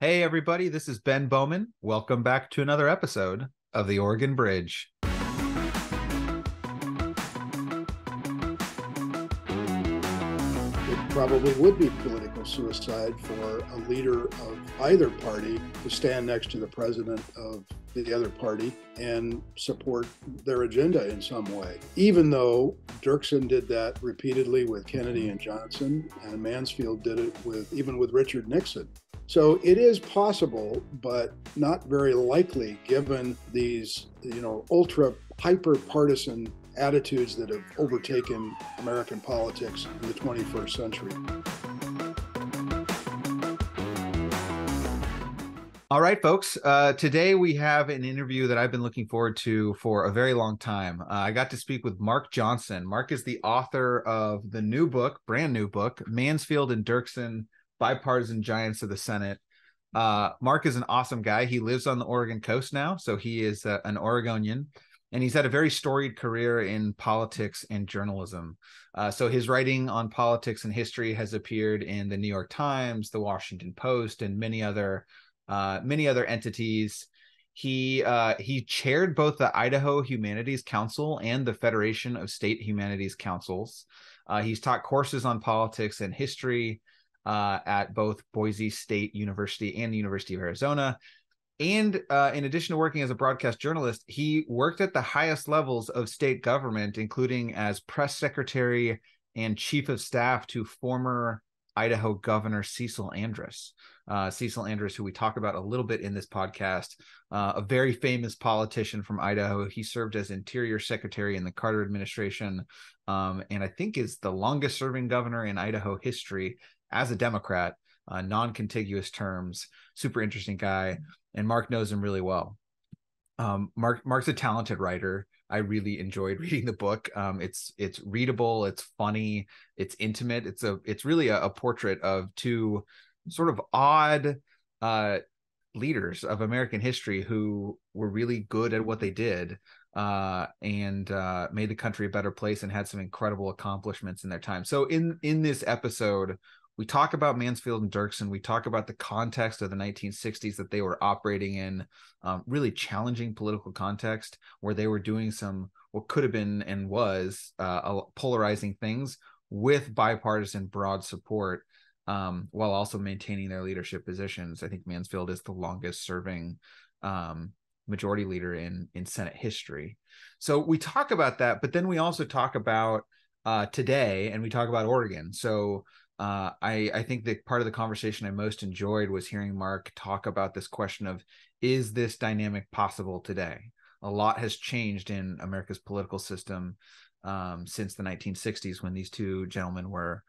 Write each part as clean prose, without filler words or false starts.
Hey, everybody, this is Ben Bowman. Welcome back to another episode of The Oregon Bridge. It probably would be political suicide for a leader of either party to stand next to the president of the other party and support their agenda in some way. Even though Dirksen did that repeatedly with Kennedy and Johnson, and Mansfield did it even with Richard Nixon. So it is possible, but not very likely given these, ultra hyper partisan attitudes that have overtaken American politics in the 21st century. All right, folks. Today we have an interview that I've been looking forward to for a very long time. I got to speak with Marc Johnson. Marc is the author of the brand new book, Mansfield and Dirksen, Bipartisan Giants of the Senate. Marc is an awesome guy. He lives on the Oregon coast now, so he is an Oregonian. And he's had a very storied career in politics and journalism. So his writing on politics and history has appeared in the New York Times, the Washington Post, and many other entities. He chaired both the Idaho Humanities Council and the Federation of State Humanities Councils. He's taught courses on politics and history at both Boise State University and the University of Arizona. And in addition to working as a broadcast journalist, he worked at the highest levels of state government, including as press secretary and chief of staff to former Idaho Governor Cecil Andrus. Cecil Andrus, who we talk about a little bit in this podcast, a very famous politician from Idaho. He served as Interior Secretary in the Carter administration, and I think is the longest serving governor in Idaho history as a Democrat, non-contiguous terms. Super interesting guy. And Marc knows him really well. Marc's a talented writer. I really enjoyed reading the book. It's readable, it's funny, it's intimate. It's really a portrait of two sort of odd leaders of American history who were really good at what they did and made the country a better place and had some incredible accomplishments in their time. So in this episode, we talk about Mansfield and Dirksen. We talk about the context of the 1960s that they were operating in, really challenging political context where they were doing what could have been and was polarizing things with bipartisan broad support, while also maintaining their leadership positions. I think Mansfield is the longest serving majority leader in Senate history. So we talk about that, but then we also talk about today, and we talk about Oregon. So I think that part of the conversation I most enjoyed was hearing Marc talk about this question of, is this dynamic possible today? A lot has changed in America's political system since the 1960s when these two gentlemen were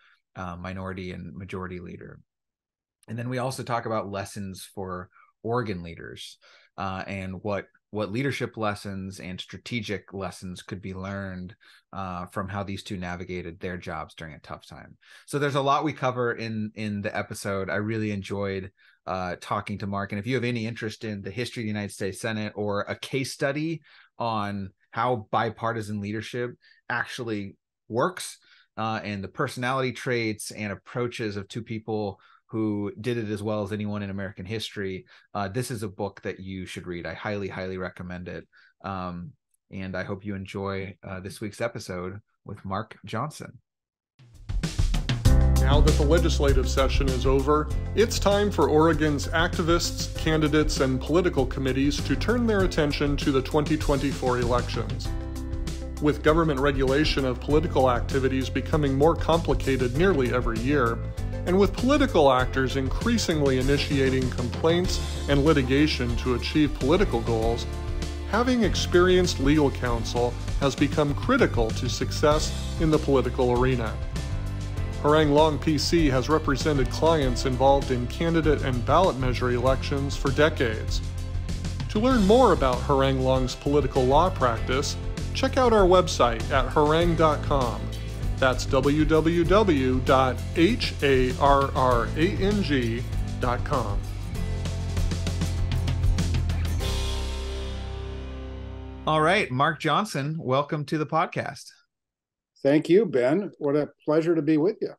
minority and majority leader. And then we also talk about lessons for Oregon leaders and what leadership lessons and strategic lessons could be learned from how these two navigated their jobs during a tough time. So there's a lot we cover in the episode. I really enjoyed talking to Marc. And if you have any interest in the history of the United States Senate or a case study on how bipartisan leadership actually works and the personality traits and approaches of two people who did it as well as anyone in American history, this is a book that you should read. I highly, highly recommend it. And I hope you enjoy this week's episode with Marc Johnson. Now that the legislative session is over, it's time for Oregon's activists, candidates, and political committees to turn their attention to the 2024 elections. With government regulation of political activities becoming more complicated nearly every year, and with political actors increasingly initiating complaints and litigation to achieve political goals, having experienced legal counsel has become critical to success in the political arena. Harang Long PC has represented clients involved in candidate and ballot measure elections for decades. To learn more about Harang Long's political law practice, check out our website at harang.com. That's www.harrang.com. All right, Marc Johnson, welcome to the podcast. Thank you, Ben. What a pleasure to be with you.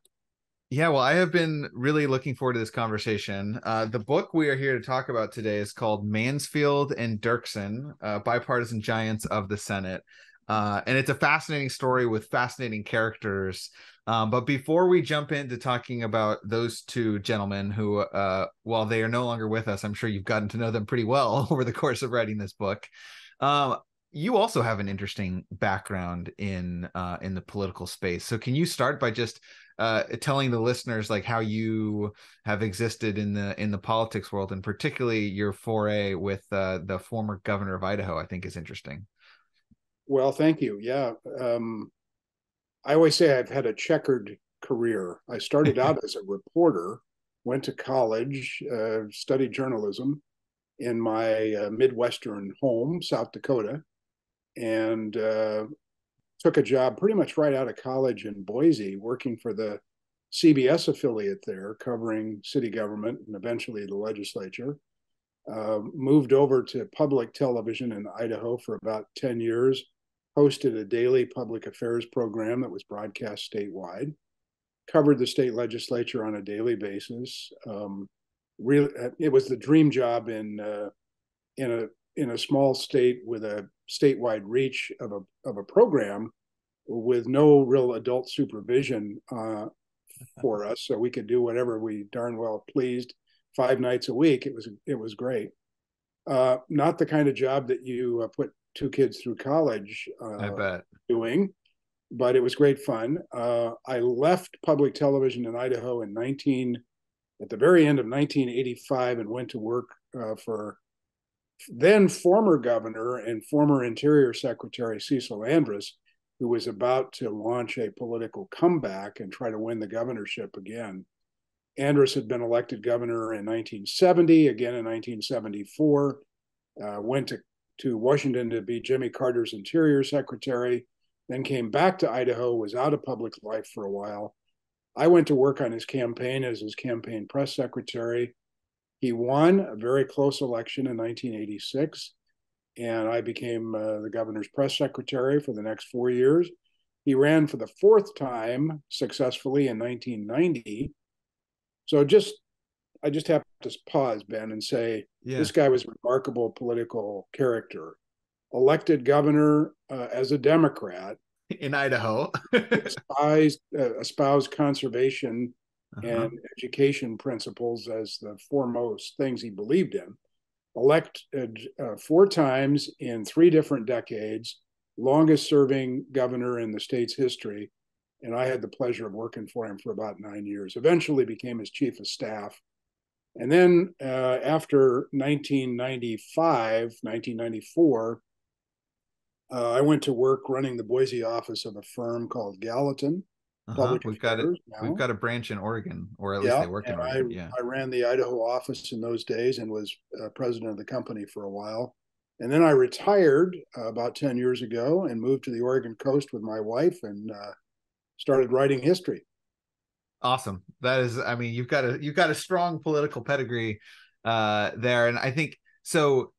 Yeah, well, I have been really looking forward to this conversation. The book we are here to talk about today is called Mansfield and Dirksen, Bipartisan Giants of the Senate. And it's a fascinating story with fascinating characters. But before we jump into talking about those two gentlemen who, while they are no longer with us, I'm sure you've gotten to know them pretty well over the course of writing this book. You also have an interesting background in the political space. So can you start by just telling the listeners like how you have existed in the politics world, and particularly your foray with the former governor of Idaho, I think is interesting. Well, thank you. Yeah. I always say I've had a checkered career. I started out as a reporter, went to college, studied journalism in my Midwestern home, South Dakota, and took a job pretty much right out of college in Boise, working for the CBS affiliate there, covering city government and eventually the legislature. Moved over to public television in Idaho for about 10 years, hosted a daily public affairs program that was broadcast statewide, covered the state legislature on a daily basis. Really, it was the dream job in a small state with a statewide reach of a program with no real adult supervision for us, so we could do whatever we darn well pleased 5 nights a week. It was great. Not the kind of job that you put two kids through college I bet. doing, but it was great fun. I left public television in Idaho at the very end of 1985 and went to work for then former governor and former Interior Secretary Cecil Andrus, who was about to launch a political comeback and try to win the governorship again. Andrus had been elected governor in 1970, again in 1974, went to Washington to be Jimmy Carter's Interior Secretary, then came back to Idaho, was out of public life for a while. I went to work on his campaign as his campaign press secretary. He won a very close election in 1986, and I became the governor's press secretary for the next 4 years. He ran for the fourth time successfully in 1990. So I just have to pause, Ben, and say this guy was a remarkable political character. Elected governor as a Democrat in Idaho, espoused conservation and education principles as the foremost things he believed in. Elected 4 times in 3 different decades, longest serving governor in the state's history. And I had the pleasure of working for him for about 9 years, eventually became his chief of staff. And then after 1994, I went to work running the Boise office of a firm called Gallatin Public We've Affairs. We've got a branch in Oregon, or at least Yeah, they work in and Oregon. Yeah. I ran the Idaho office in those days and was president of the company for a while. And then I retired about 10 years ago and moved to the Oregon coast with my wife and started writing history. Awesome. That is, I mean, you've got a strong political pedigree there, and I think so.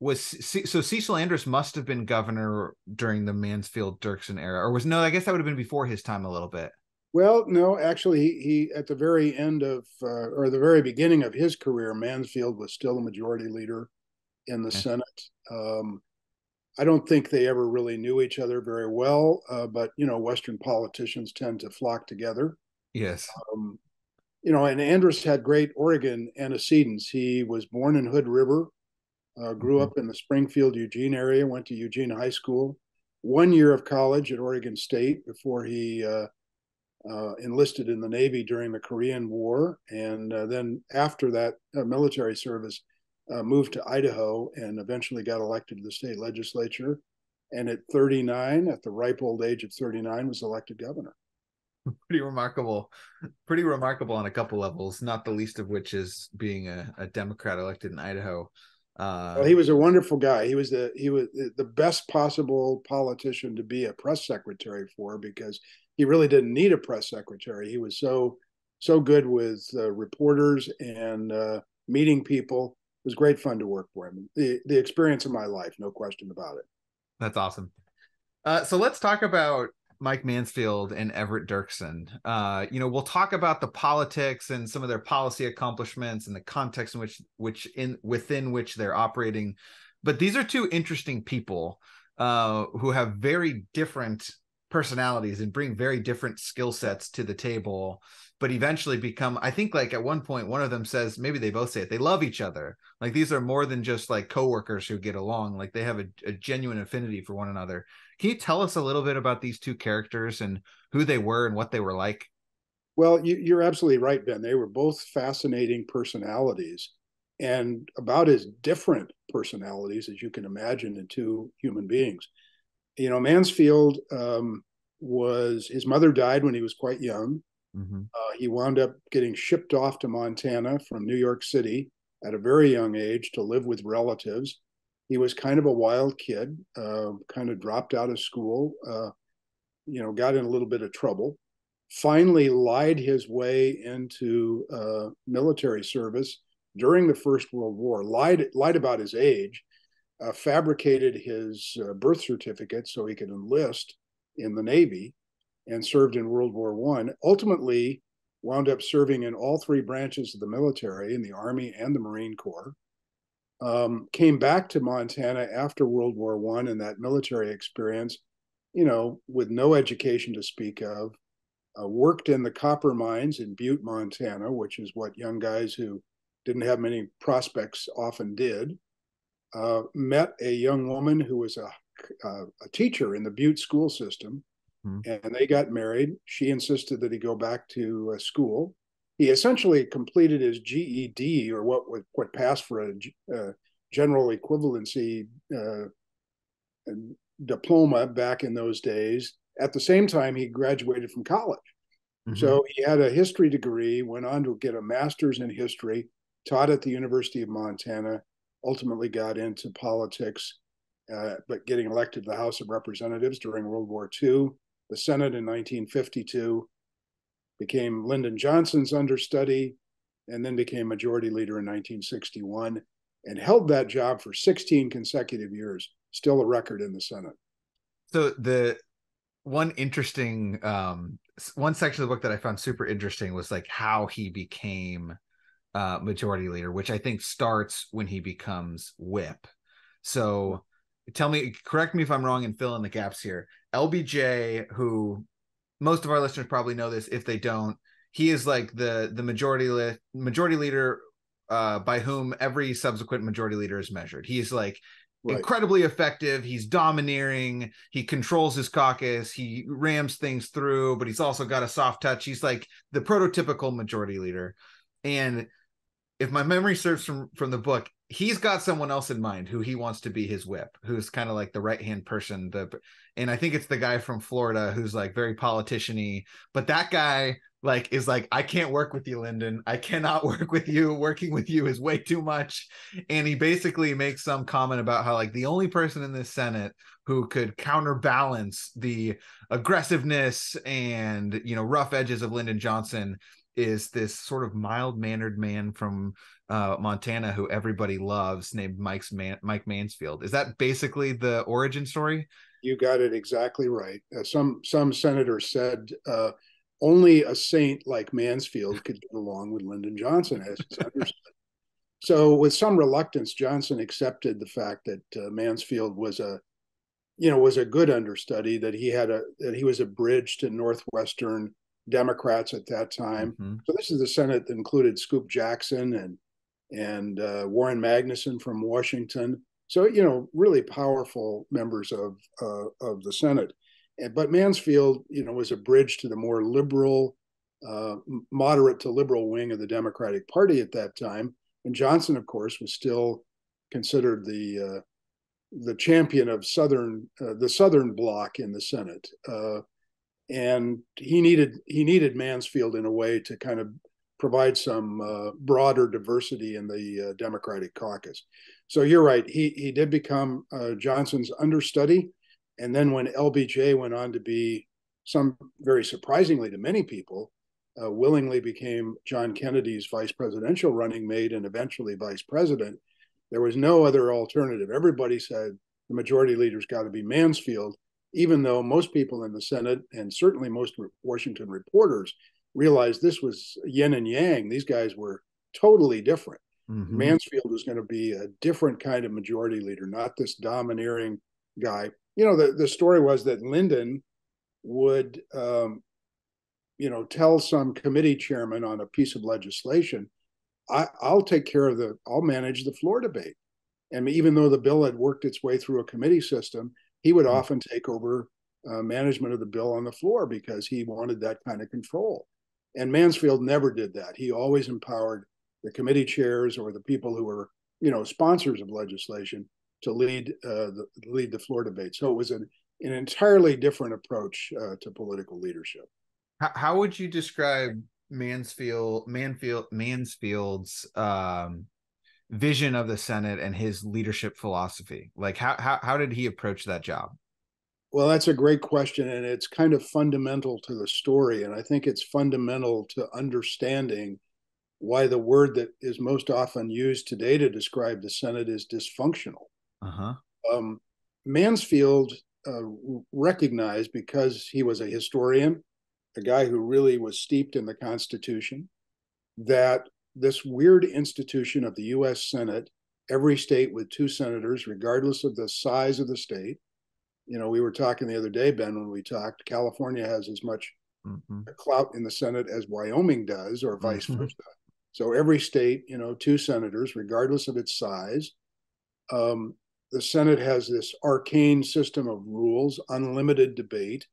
Cecil Andrus must have been governor during the Mansfield Dirksen era, or no? I guess that would have been before his time a little bit. Well, no, actually, he at the very end of or the very beginning of his career, Mansfield was still a majority leader in the Senate. I don't think they ever really knew each other very well, but Western politicians tend to flock together. Yes. And Andrus had great Oregon antecedents. He was born in Hood River, grew up in the Springfield, Eugene area, went to Eugene High School, 1 year of college at Oregon State before he enlisted in the Navy during the Korean War. And then after that military service, moved to Idaho and eventually got elected to the state legislature. And at 39, at the ripe old age of 39, was elected governor. Pretty remarkable on a couple levels, not the least of which is being a Democrat elected in Idaho. Well, he was a wonderful guy. He was the best possible politician to be a press secretary for, because he really didn't need a press secretary. He was so good with reporters and meeting people. It was great fun to work for him. The experience of my life, no question about it. That's awesome. So let's talk about Mike Mansfield and Everett Dirksen. We'll talk about the politics and some of their policy accomplishments and the context in within which they're operating. But these are two interesting people who have very different personalities and bring very different skill sets to the table, but eventually become, I think, like at one point, one of them says, maybe they both say it, they love each other. Like these are more than just like coworkers who get along. Like they have a genuine affinity for one another. Can you tell us a little bit about these two characters and who they were and what they were like? Well, you're absolutely right, Ben. They were both fascinating personalities, and about as different personalities as you can imagine in two human beings. Mansfield his mother died when he was quite young. Mm-hmm. He wound up getting shipped off to Montana from New York City at a very young age to live with relatives. He was kind of a wild kid, kind of dropped out of school, got in a little bit of trouble, finally lied his way into military service during the First World War, lied about his age, fabricated his birth certificate so he could enlist in the Navy, and served in World War I. Ultimately, wound up serving in all three branches of the military, in the Army and the Marine Corps. Came back to Montana after World War I and that military experience, with no education to speak of. Worked in the copper mines in Butte, Montana, which is what young guys who didn't have many prospects often did. Met a young woman who was a teacher in the Butte school system, and they got married. She insisted that he go back to school. He essentially completed his GED, or what passed for a general equivalency diploma back in those days. At the same time, he graduated from college. Mm-hmm. So he had a history degree, went on to get a master's in history, taught at the University of Montana, ultimately got into politics, but getting elected to the House of Representatives during World War II, the Senate in 1952, became Lyndon Johnson's understudy, and then became Majority Leader in 1961, and held that job for 16 consecutive years, still a record in the Senate. So the one interesting, one section of the book that I found super interesting was like how he became Majority Leader, which I think starts when he becomes whip. So correct me if I'm wrong and fill in the gaps here. LBJ, who most of our listeners probably know this, if they don't, he is like the majority leader by whom every subsequent majority leader is measured. He's like incredibly effective. He's domineering. He controls his caucus. He rams things through, but he's also got a soft touch. He's like the prototypical majority leader. And if my memory serves from the book, he's got someone else in mind who he wants to be his whip, who's kind of like the right-hand person. And I think it's the guy from Florida who's like very politician-y, but that guy like is like, I can't work with you, Lyndon. I cannot work with you. Working with you is way too much. And he basically makes some comment about how like the only person in this Senate who could counterbalance the aggressiveness and, rough edges of Lyndon Johnson is this sort of mild-mannered man from Montana who everybody loves, named Mike Mansfield. Is that basically the origin story? You got it exactly right. Some senators said only a saint like Mansfield could get along with Lyndon Johnson, as it's understood. So, with some reluctance, Johnson accepted the fact that Mansfield was a good understudy. That he was a bridge to Northwestern Democrats at that time. Mm-hmm. So this is the Senate that included Scoop Jackson and Warren Magnuson from Washington. So, really powerful members of the Senate. But Mansfield, was a bridge to the more liberal, moderate to liberal wing of the Democratic Party at that time. And Johnson, of course, was still considered the champion of the Southern bloc in the Senate. And he needed Mansfield in a way to kind of provide some broader diversity in the Democratic caucus. So you're right. He did become Johnson's understudy. And then when LBJ went on to be, very surprisingly to many people, willingly became John Kennedy's vice presidential running mate and eventually vice president, there was no other alternative. Everybody said the majority leader's got to be Mansfield. even though most people in the Senate and certainly most Washington reporters realized this was yin and yang. These guys were totally different. Mm-hmm. Mansfield was going to be a different kind of majority leader, not this domineering guy. You know, the story was that Lyndon would, tell some committee chairman on a piece of legislation, I'll manage the floor debate. And even though the bill had worked its way through a committee system, he would often take over management of the bill on the floor because he wanted that kind of control. And Mansfield never did that. He always empowered the committee chairs or the people who were, sponsors of legislation to lead the floor debate. So it was an entirely different approach to political leadership. How would you describe Mansfield's vision of the Senate and his leadership philosophy? Like how did he approach that job? Well, that's a great question, and it's kind of fundamental to the story. And I think it's fundamental to understanding why the word that is most often used today to describe the Senate is dysfunctional. Uh-huh. Mansfield recognized, because he was a historian, a guy who really was steeped in the Constitution, that this weird institution of the U.S. Senate, every state with 2 senators, regardless of the size of the state. We were talking the other day, Ben, when we talked, California has as much clout in the Senate as Wyoming does, or vice versa. So every state, 2 senators, regardless of its size. The Senate has this arcane system of rules, unlimited debate,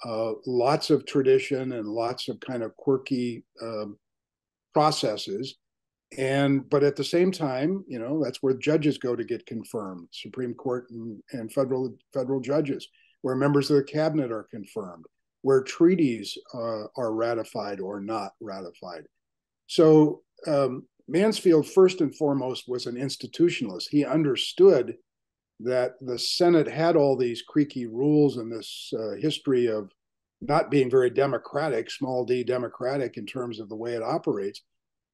lots of tradition and lots of kind of quirky processes. But at the same time, that's where judges go to get confirmed, Supreme Court and federal judges, where members of the cabinet are confirmed, where treaties are ratified or not ratified. So Mansfield, first and foremost, was an institutionalist. He understood that the Senate had all these creaky rules and this history of not being very democratic, small d democratic in terms of the way it operates.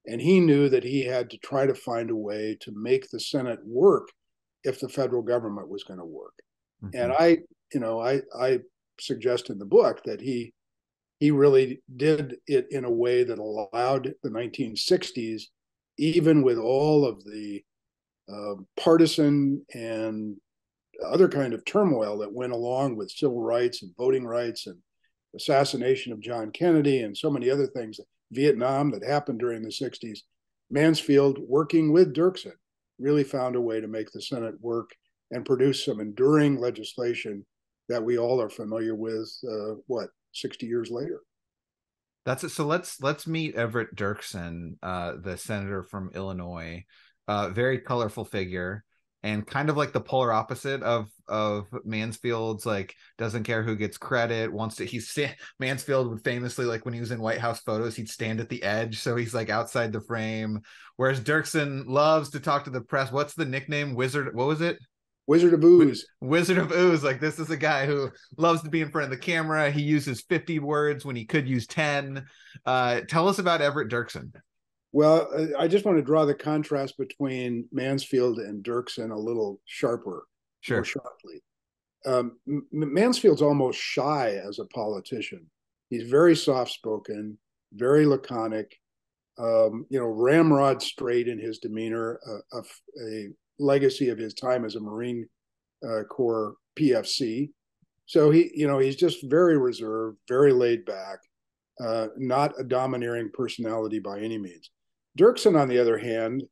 And he knew that he had to try to find a way to make the Senate work if the federal government was going to work. And I suggest in the book that he really did it in a way that allowed the 1960s, even with all of the partisan and other kind of turmoil that went along with civil rights and voting rights and assassination of John Kennedy and so many other things, Vietnam that happened during the 60s, Mansfield, working with Dirksen, really found a way to make the Senate work and produce some enduring legislation that we all are familiar with, 60 years later. That's it. So let's meet Everett Dirksen, the senator from Illinois, very colorful figure, and kind of like the polar opposite of Mansfield's, like, doesn't care who gets credit, wants to, Mansfield would famously, like when he was in White House photos, he'd stand at the edge, so he's like outside the frame, whereas Dirksen loves to talk to the press. What's the nickname? Wizard, what was it? Wizard of Ooze. Wizard of Ooze. Like, this is a guy who loves to be in front of the camera. He uses 50 words when he could use 10. Tell us about Everett Dirksen. Well, I just want to draw the contrast between Mansfield and Dirksen a little sharper, more sharply. Mansfield's almost shy as a politician. He's very soft-spoken, very laconic, ramrod straight in his demeanor, a legacy of his time as a Marine Corps PFC. So he's just very reserved, very laid back, not a domineering personality by any means. Dirksen, on the other hand,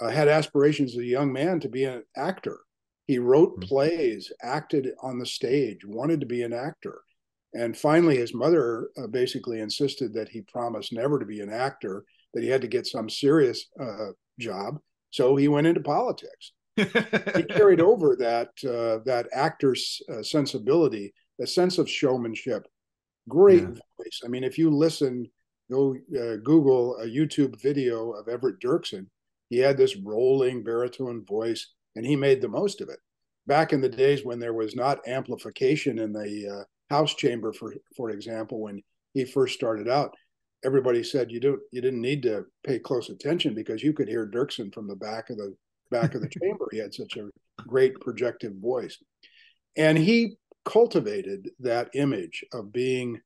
had aspirations as a young man to be an actor. He wrote plays, acted on the stage, wanted to be an actor. And finally, his mother basically insisted that he promise never to be an actor, that he had to get some serious job. So he went into politics. He carried over that actor's sensibility, the sense of showmanship. Great voice. I mean, if you listen, go Google a YouTube video of Everett Dirksen. He had this rolling baritone voice, and he made the most of it. Back in the days when there was not amplification in the House chamber, for example, when he first started out, everybody said you didn't need to pay close attention because you could hear Dirksen from the back of the chamber. He had such a great projective voice, and he cultivated that image of being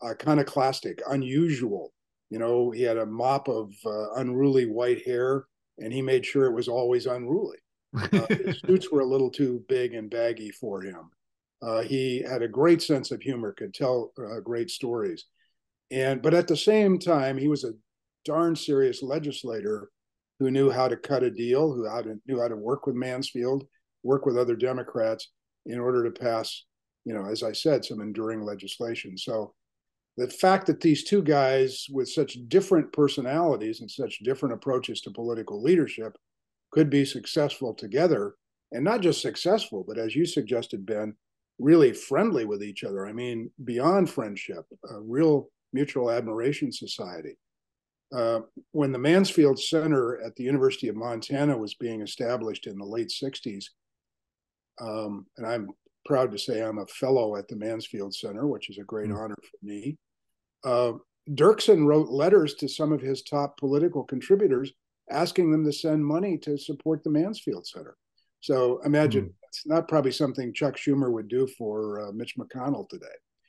iconoclastic, unusual. You know, he had a mop of unruly white hair, and he made sure it was always unruly. His suits were a little too big and baggy for him. He had a great sense of humor, could tell great stories. But at the same time, he was a darn serious legislator who knew how to cut a deal, knew how to work with Mansfield, work with other Democrats in order to pass, as I said, some enduring legislation. So the fact that these two guys with such different personalities and such different approaches to political leadership could be successful together, and not just successful, but as you suggested, Ben, really friendly with each other. I mean, beyond friendship, a real mutual admiration society. When the Mansfield Center at the University of Montana was being established in the late 60s, and I'm proud to say I'm a fellow at the Mansfield Center, which is a great honor for me. Dirksen wrote letters to some of his top political contributors asking them to send money to support the Mansfield Center. So imagine it's not probably something Chuck Schumer would do for Mitch McConnell today.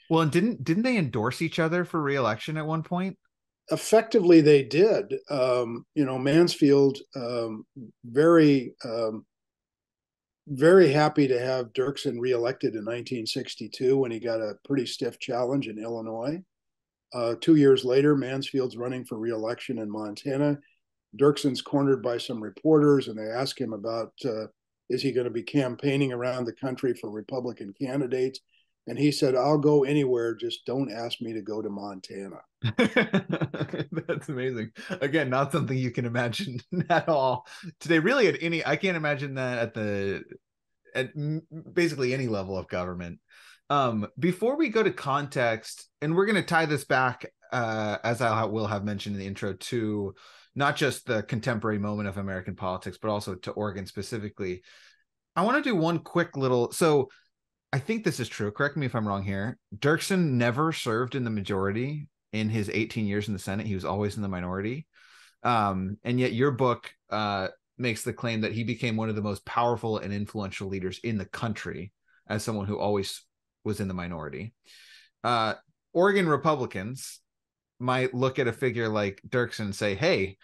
Well, and didn't they endorse each other for re-election at one point? Effectively, they did. Mansfield very happy to have Dirksen reelected in 1962 when he got a pretty stiff challenge in Illinois. 2 years later, Mansfield's running for reelection in Montana. Dirksen's cornered by some reporters, and they ask him about is he going to be campaigning around the country for Republican candidates? And he said, I'll go anywhere, just don't ask me to go to Montana. That's amazing. Again, not something you can imagine at all today. Really, I can't imagine that at basically any level of government. Before we go to context, and we're going to tie this back, as I will have mentioned in the intro, to not just the contemporary moment of American politics, but also to Oregon specifically. I want to do one quick little. So I think this is true. Correct me if I'm wrong here. Dirksen never served in the majority in his 18 years in the Senate. He was always in the minority. And yet your book makes the claim that he became one of the most powerful and influential leaders in the country as someone who always was in the minority. Oregon Republicans might look at a figure like Dirksen and say, hey,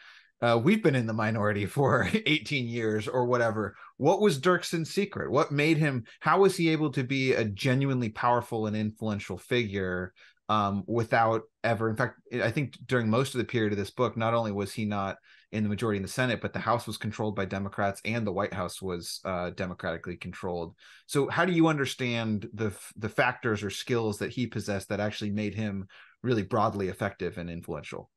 we've been in the minority for 18 years or whatever. What was Dirksen's secret? What made him, how was he able to be a genuinely powerful and influential figure without ever, in fact, I think during most of the period of this book, not only was he not in the majority in the Senate, but the House was controlled by Democrats and the White House was democratically controlled. So how do you understand the factors or skills that he possessed that actually made him really broadly effective and influential?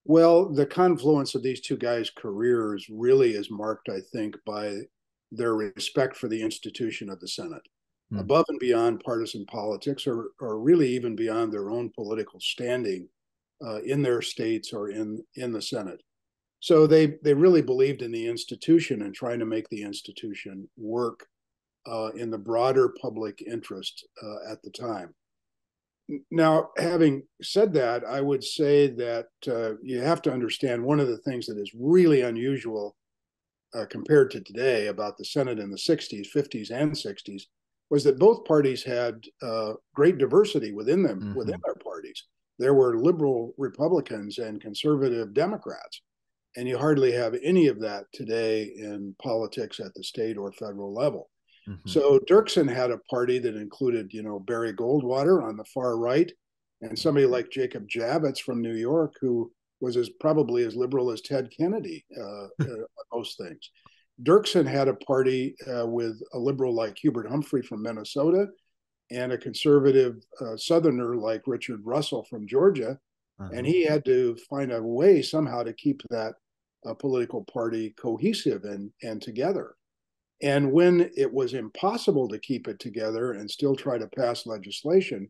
Well, the confluence of these two guys' careers really is marked, I think, by their respect for the institution of the Senate, above and beyond partisan politics, or really even beyond their own political standing in their states or in the Senate. So they really believed in the institution and trying to make the institution work in the broader public interest at the time. Now, having said that, I would say that you have to understand one of the things that is really unusual compared to today about the Senate in the 60s, 50s, and 60s was that both parties had great diversity within them, within their parties. There were liberal Republicans and conservative Democrats, and you hardly have any of that today in politics at the state or federal level. So Dirksen had a party that included, Barry Goldwater on the far right, and somebody like Jacob Javits from New York, who was probably as liberal as Ted Kennedy on most things. Dirksen had a party with a liberal like Hubert Humphrey from Minnesota, and a conservative Southerner like Richard Russell from Georgia, and he had to find a way somehow to keep that political party cohesive and together. And when it was impossible to keep it together and still try to pass legislation,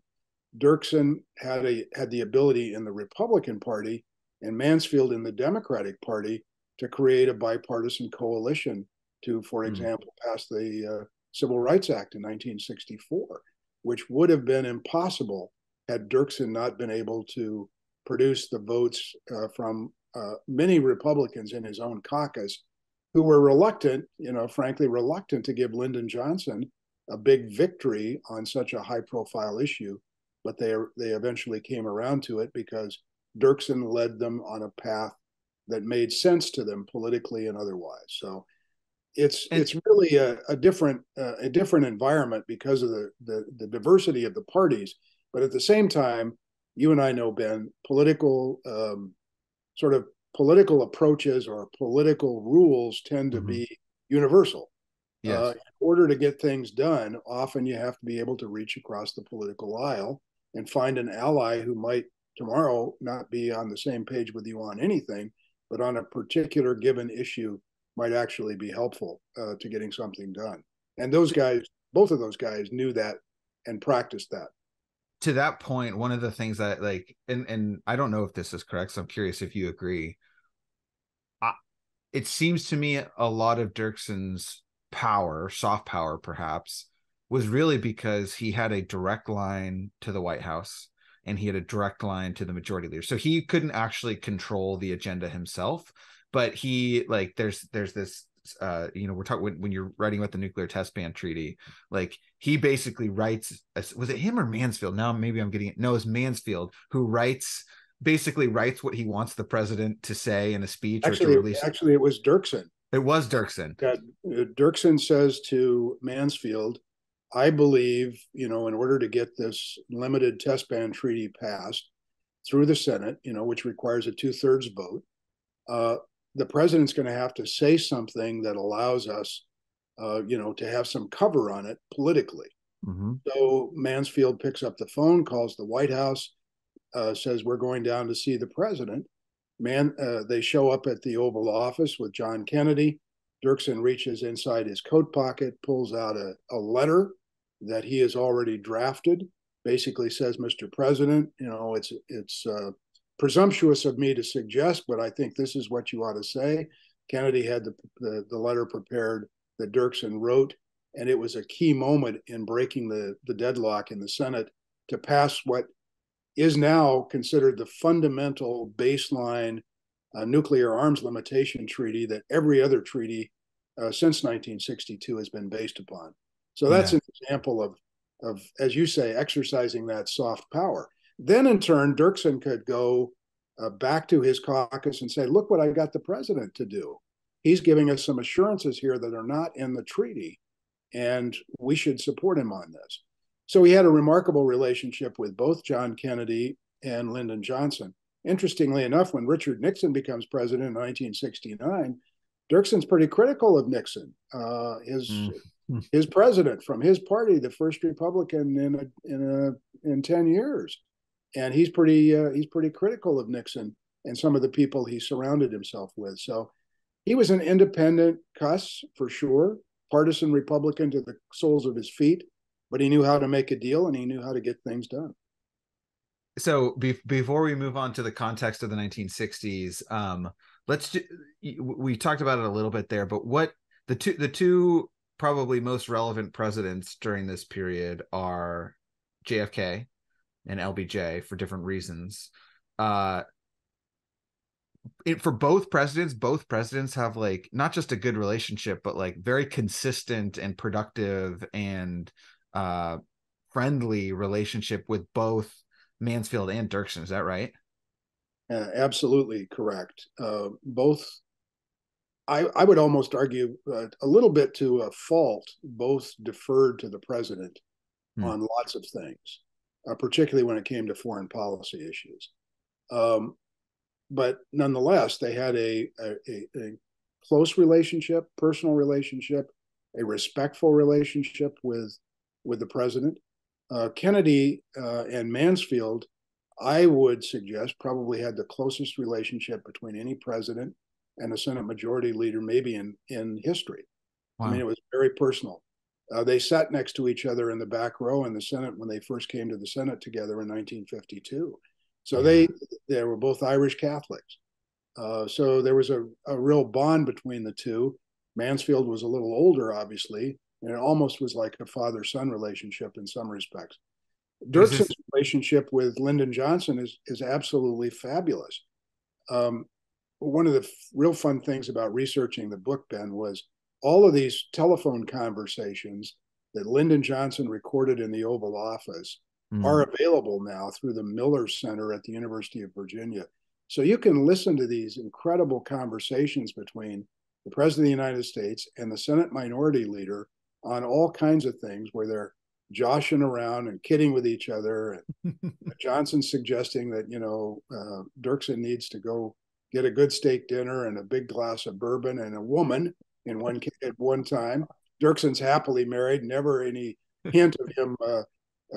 Dirksen had the ability in the Republican Party and Mansfield in the Democratic Party to create a bipartisan coalition to, for example, pass the Civil Rights Act in 1964, which would have been impossible had Dirksen not been able to produce the votes from many Republicans in his own caucus who were reluctant, frankly, reluctant to give Lyndon Johnson a big victory on such a high-profile issue, but they eventually came around to it because Dirksen led them on a path that made sense to them politically and otherwise. So it's really a different environment because of the diversity of the parties. But at the same time, you and I know, Ben, political sort of political approaches or political rules tend to be universal. Yes. In order to get things done, often you have to be able to reach across the political aisle and find an ally who might tomorrow not be on the same page with you on anything, but on a particular given issue might actually be helpful to getting something done. And those guys, both of those guys, knew that and practiced that. To that point, one of the things that and I don't know if this is correct, so I'm curious if you agree. It seems to me a lot of Dirksen's power, soft power perhaps, was really because he had a direct line to the White House and he had a direct line to the majority leader. So he couldn't actually control the agenda himself, but he there's this we're talking when you're writing about the nuclear test ban treaty, he basically writes, was it him or Mansfield? Now maybe I'm getting it. No, it's Mansfield who basically writes what he wants the president to say in a speech. Actually, it was Dirksen. It was Dirksen. Dirksen says to Mansfield, I believe, in order to get this limited test ban treaty passed through the Senate, which requires a 2/3 vote, the president's going to have to say something that allows us, to have some cover on it politically. So Mansfield picks up the phone, calls the White House, says, we're going down to see the president. They show up at the Oval Office with John Kennedy. Dirksen reaches inside his coat pocket, pulls out a letter that he has already drafted, basically says, Mr. President, it's presumptuous of me to suggest, but I think this is what you ought to say. Kennedy had the letter prepared that Dirksen wrote, and it was a key moment in breaking the deadlock in the Senate to pass what is now considered the fundamental baseline nuclear arms limitation treaty that every other treaty since 1962 has been based upon. So that's an example of, as you say, exercising that soft power. Then in turn, Dirksen could go back to his caucus and say, look what I got the president to do. He's giving us some assurances here that are not in the treaty, and we should support him on this. So he had a remarkable relationship with both John Kennedy and Lyndon Johnson. Interestingly enough, when Richard Nixon becomes president in 1969, Dirksen's pretty critical of Nixon, his president from his party, the first Republican in 10 years. And he's pretty critical of Nixon and some of the people he surrounded himself with. So he was an independent cuss for sure, partisan Republican to the soles of his feet, but he knew how to make a deal and he knew how to get things done. So before we move on to the context of the 1960s, we talked about it a little bit there, but what the two probably most relevant presidents during this period are JFK and LBJ for different reasons. For both presidents have not just a good relationship, but very consistent and productive and friendly relationship with both Mansfield and Dirksen. Is that right? Absolutely correct. Both, I would almost argue a little bit to a fault, both deferred to the president on lots of things, particularly when it came to foreign policy issues. But nonetheless, they had a close relationship, personal relationship, a respectful relationship with the president. Kennedy and Mansfield, I would suggest, probably had the closest relationship between any president and a Senate Majority Leader, maybe in history. Wow. I mean, it was very personal. They sat next to each other in the back row in the Senate when they first came to the Senate together in 1952. So they were both Irish Catholics. So there was a real bond between the two. Mansfield was a little older, obviously, and it almost was like a father-son relationship in some respects. Dirksen's relationship with Lyndon Johnson is absolutely fabulous. One of the real fun things about researching the book, Ben, was all of these telephone conversations that Lyndon Johnson recorded in the Oval Office Mm. are available now through the Miller Center at the University of Virginia. So you can listen to these incredible conversations between the President of the United States and the Senate Minority Leader on all kinds of things where they're joshing around and kidding with each other. And Johnson suggesting that, Dirksen needs to go get a good steak dinner and a big glass of bourbon and a woman at one time. Dirksen's happily married, never any hint of him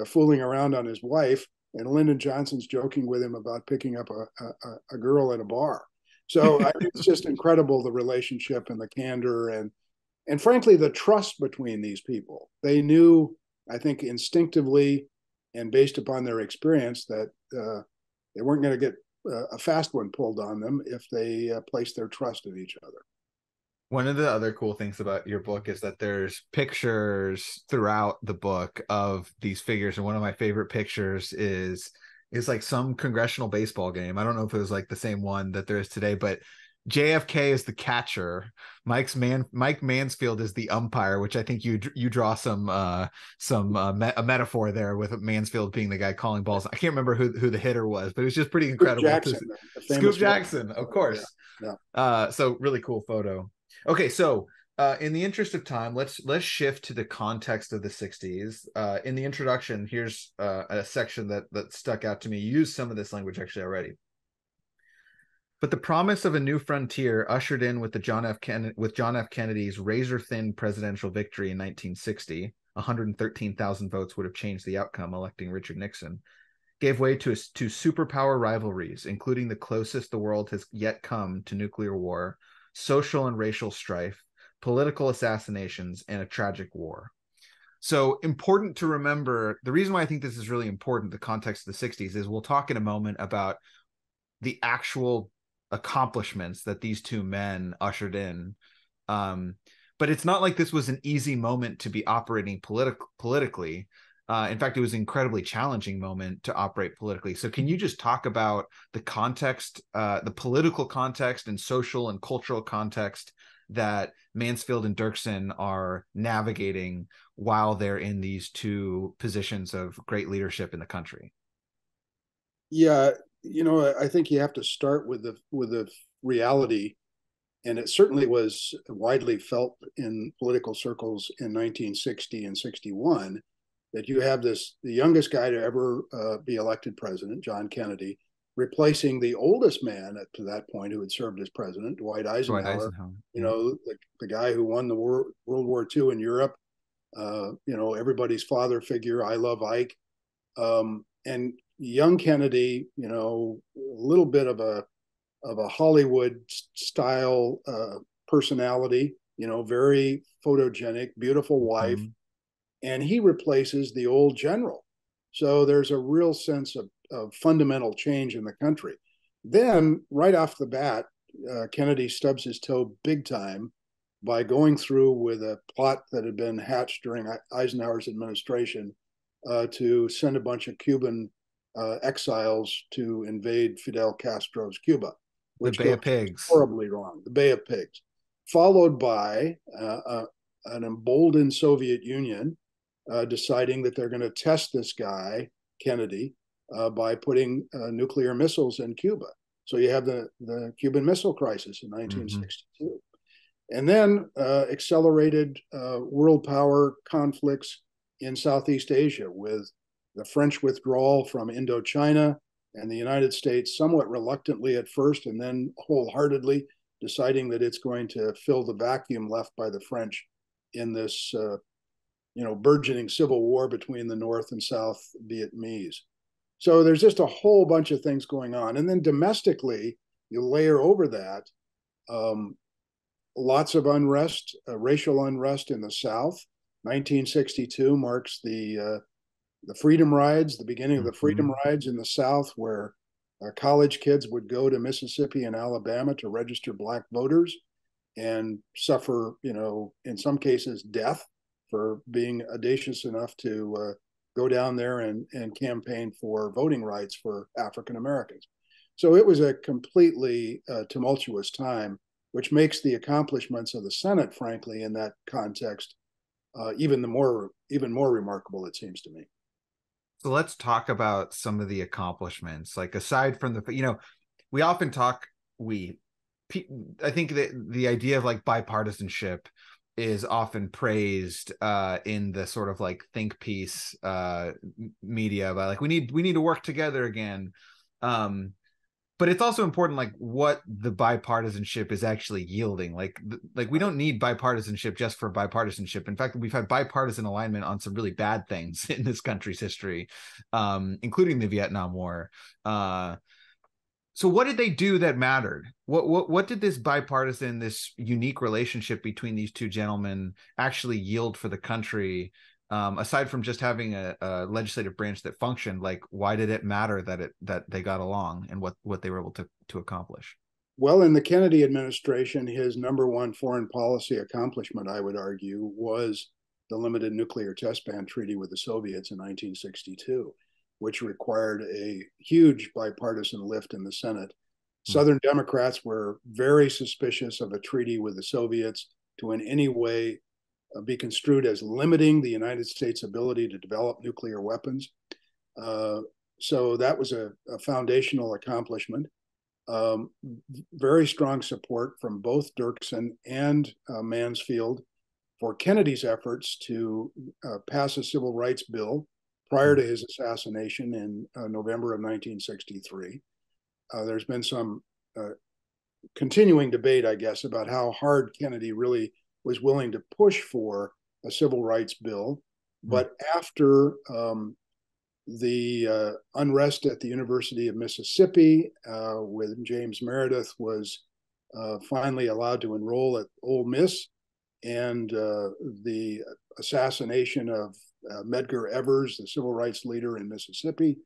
fooling around on his wife. And Lyndon Johnson's joking with him about picking up a girl at a bar. So it's just incredible, the relationship and the candor and frankly, the trust between these people. They knew, I think, instinctively and based upon their experience that they weren't going to get a fast one pulled on them if they placed their trust in each other. One of the other cool things about your book is that there's pictures throughout the book of these figures. And one of my favorite pictures is like some congressional baseball game. I don't know if it was like the same one that there is today, but JFK is the catcher. Mike Mansfield is the umpire, which I think you draw a metaphor there with Mansfield being the guy calling balls. I can't remember who the hitter was, but it was just pretty incredible. Scoop Jackson, of course. Yeah. So really cool photo. Okay, so in the interest of time, let's shift to the context of the 60s. In the introduction, here's a section that stuck out to me. You used some of this language actually already. But the promise of a new frontier ushered in with John F. Kennedy's razor-thin presidential victory in 1960, 113,000 votes would have changed the outcome, electing Richard Nixon, gave way to superpower rivalries, including the closest the world has yet come to nuclear war, social and racial strife, political assassinations, and a tragic war. So important to remember, the reason why I think this is really important, the context of the 60s, is we'll talk in a moment about the actual accomplishments that these two men ushered in. But it's not like this was an easy moment to be operating politically. In fact, it was an incredibly challenging moment to operate politically. So can you just talk about the context, the political context and social and cultural context that Mansfield and Dirksen are navigating while they're in these two positions of great leadership in the country? Yeah, I think you have to start with the reality, and it certainly was widely felt in political circles in 1960 and 61, that you have the youngest guy to ever be elected president, John Kennedy, replacing the oldest man to that point who had served as president, Dwight Eisenhower. The guy who won the World War II in Europe, everybody's father figure, I love Ike. And young Kennedy, a little bit of a Hollywood style personality, very photogenic, beautiful wife. Mm-hmm. And he replaces the old general. So there's a real sense of fundamental change in the country. Then, right off the bat, Kennedy stubs his toe big time by going through with a plot that had been hatched during Eisenhower's administration to send a bunch of Cuban exiles to invade Fidel Castro's Cuba, which the Bay of Pigs, horribly wrong. The Bay of Pigs, followed by an emboldened Soviet Union deciding that they're going to test this guy Kennedy by putting nuclear missiles in Cuba. So you have the Cuban Missile Crisis in 1962, mm-hmm. and then accelerated world power conflicts in Southeast Asia with the French withdrawal from Indochina and the United States somewhat reluctantly at first and then wholeheartedly deciding that it's going to fill the vacuum left by the French in this burgeoning civil war between the North and South Vietnamese. So there's just a whole bunch of things going on. And then domestically, you layer over that lots of unrest, racial unrest in the South. 1962 marks the Freedom Rides, the beginning of the Freedom Rides in the South, where college kids would go to Mississippi and Alabama to register Black voters and suffer, in some cases, death for being audacious enough to go down there and campaign for voting rights for African Americans. So it was a completely tumultuous time, which makes the accomplishments of the Senate, frankly, in that context, even more remarkable, it seems to me. So let's talk about some of the accomplishments. Like aside from we often talk, I think that the idea of like bipartisanship is often praised in the sort of like think piece media about like we need to work together again. But it's also important like what the bipartisanship is actually yielding. Like we don't need bipartisanship just for bipartisanship. In fact, we've had bipartisan alignment on some really bad things in this country's history, including the Vietnam War. So what did they do that mattered? What did this bipartisan, this unique relationship between these two gentlemen actually yield for the country? Aside from just having a legislative branch that functioned, like why did it matter that they got along and what they were able to accomplish? Well, in the Kennedy administration, his number one foreign policy accomplishment, I would argue, was the limited nuclear test ban treaty with the Soviets in 1962, which required a huge bipartisan lift in the Senate. Southern Democrats were very suspicious of a treaty with the Soviets to in any way be construed as limiting the United States' ability to develop nuclear weapons. So that was a foundational accomplishment. Very strong support from both Dirksen and Mansfield for Kennedy's efforts to pass a civil rights bill prior to his assassination in November of 1963. There's been some continuing debate, I guess, about how hard Kennedy really was willing to push for a civil rights bill. But after the unrest at the University of Mississippi, with James Meredith was finally allowed to enroll at Ole Miss, and the assassination of Medgar Evers, the civil rights leader in Mississippi,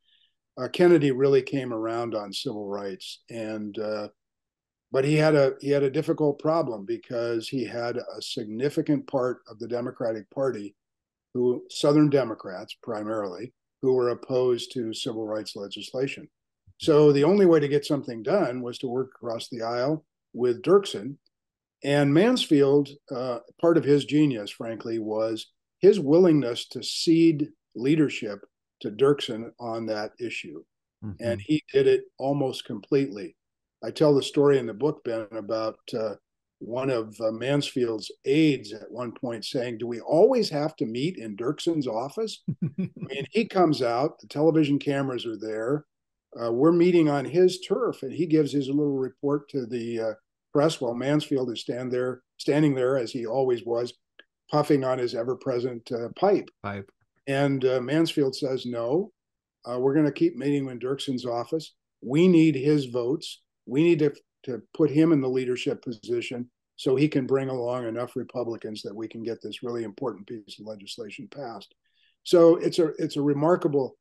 Kennedy really came around on civil rights. But he had a difficult problem because he had a significant part of the Democratic Party, Southern Democrats primarily, who were opposed to civil rights legislation. So the only way to get something done was to work across the aisle with Dirksen. And Mansfield, part of his genius, frankly, was his willingness to cede leadership to Dirksen on that issue. And he did it almost completely. I tell the story in the book, Ben, about one of Mansfield's aides at one point saying, "Do we always have to meet in Dirksen's office?" I mean, he comes out, the television cameras are there. We're meeting on his turf, and he gives his little report to the press while Mansfield is standing there, as he always was, puffing on his ever-present pipe. And Mansfield says, "No, we're going to keep meeting in Dirksen's office. We need his votes. We need to put him in the leadership position so he can bring along enough Republicans that we can get this really important piece of legislation passed." So it's a remarkable.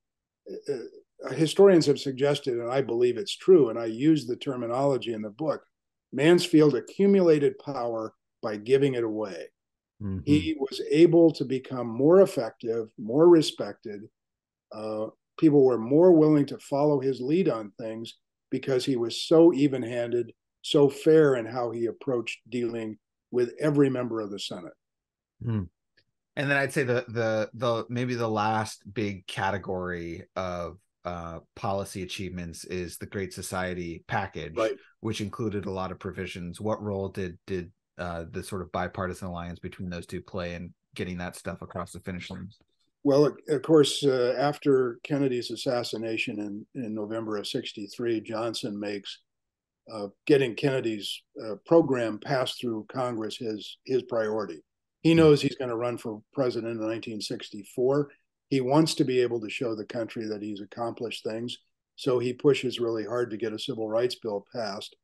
Historians have suggested, and I believe it's true, and I use the terminology in the book, Mansfield accumulated power by giving it away. He was able to become more effective, more respected. People were more willing to follow his lead on things because he was so even-handed, so fair in how he approached dealing with every member of the Senate. And then I'd say the maybe the last big category of policy achievements is the Great Society package, which included a lot of provisions. What role did the sort of bipartisan alliance between those two play in getting that stuff across the finish line? Well, of course, after Kennedy's assassination in November of '63, Johnson makes getting Kennedy's program passed through Congress his priority. He knows he's going to run for president in 1964. He wants to be able to show the country that he's accomplished things. So he pushes really hard to get a civil rights bill passed.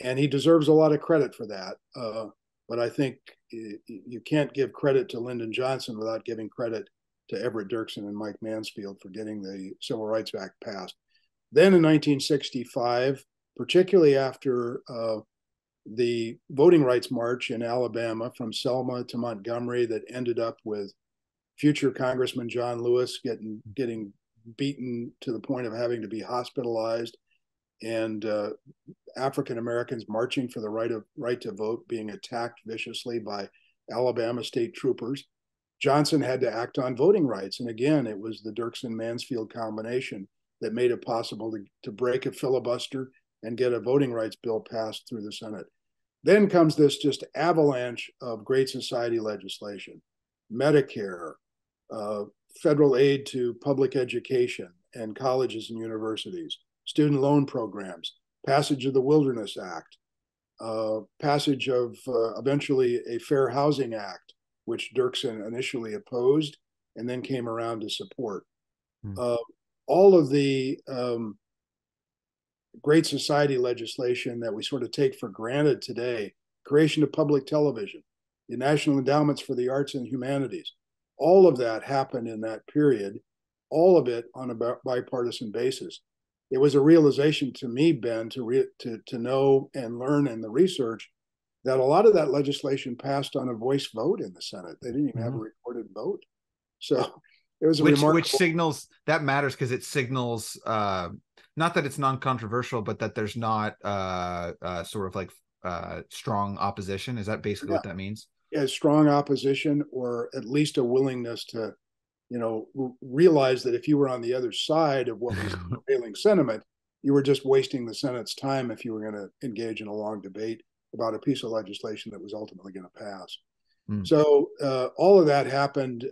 And he deserves a lot of credit for that. But I think you can't give credit to Lyndon Johnson without giving credit to Everett Dirksen and Mike Mansfield for getting the Civil Rights Act passed. Then in 1965, particularly after the voting rights march in Alabama from Selma to Montgomery that ended up with future Congressman John Lewis getting beaten to the point of having to be hospitalized, and African Americans marching for the right to vote being attacked viciously by Alabama state troopers. Johnson had to act on voting rights. And again, it was the Dirksen-Mansfield combination that made it possible to break a filibuster and get a voting rights bill passed through the Senate. Then comes this just avalanche of Great Society legislation, Medicare, federal aid to public education and colleges and universities, student loan programs, passage of the Wilderness Act, passage of eventually a Fair Housing Act, which Dirksen initially opposed and then came around to support. All of the Great Society legislation that we sort of take for granted today, creation of public television, the National Endowments for the Arts and Humanities, all of that happened in that period, all of it on a bipartisan basis. It was a realization to me, Ben, to know and learn in the research that a lot of that legislation passed on a voice vote in the Senate. They didn't even have a recorded vote. So it was which signals that matters, because it signals not that it's non-controversial, but that there's not sort of like strong opposition. Is that basically what that means? Yeah, strong opposition, or at least a willingness to, realize that if you were on the other side of what was the prevailing sentiment, you were just wasting the Senate's time if you were going to engage in a long debate about a piece of legislation that was ultimately going to pass. So all of that happened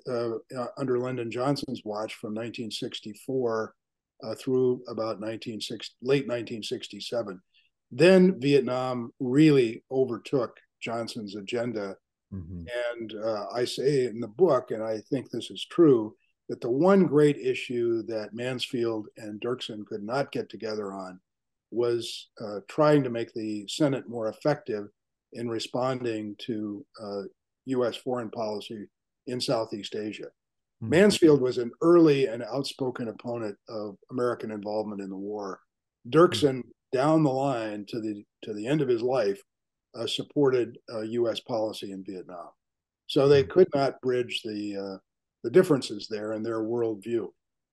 under Lyndon Johnson's watch from 1964 through about late 1967. Then Vietnam really overtook Johnson's agenda. And I say in the book, and I think this is true, that the one great issue that Mansfield and Dirksen could not get together on was trying to make the Senate more effective in responding to U.S. foreign policy in Southeast Asia. Mansfield was an early and outspoken opponent of American involvement in the war. Dirksen, down the line to the end of his life, supported U.S. policy in Vietnam. So they could not bridge the differences there in their worldview.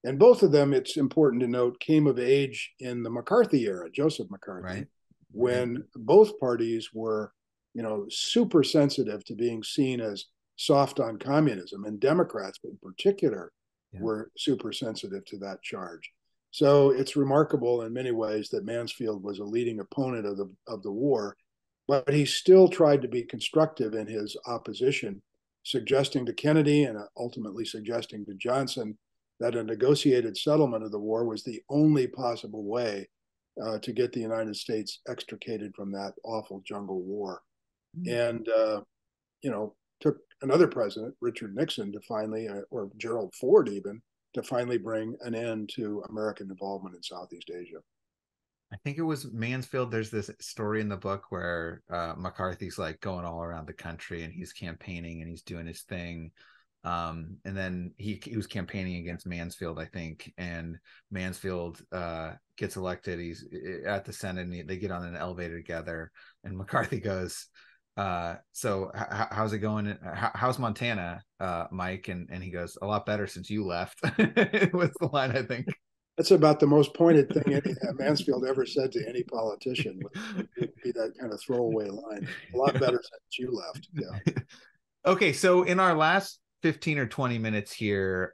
And both of them, it's important to note, came of age in the McCarthy era, Joseph McCarthy, when both parties were, super sensitive to being seen as soft on communism, and Democrats in particular were super sensitive to that charge. So it's remarkable in many ways that Mansfield was a leading opponent of the war, but he still tried to be constructive in his opposition, suggesting to Kennedy and ultimately suggesting to Johnson that a negotiated settlement of the war was the only possible way to get the United States extricated from that awful jungle war. And, took another president, Richard Nixon, to finally, or Gerald Ford even, to finally bring an end to American involvement in Southeast Asia. I think it was Mansfield. There's this story in the book where McCarthy's like going all around the country and he's campaigning and he's doing his thing. And then he was campaigning against Mansfield, I think, and Mansfield gets elected. He's at the Senate and they get on an elevator together, and McCarthy goes, so how's it going? How's Montana, Mike? And he goes, a lot better since you left. Was the line, I think. That's about the most pointed thing Mansfield ever said to any politician. Would be that kind of throwaway line. A lot better since you left. Yeah. Okay, so in our last 15 or 20 minutes here,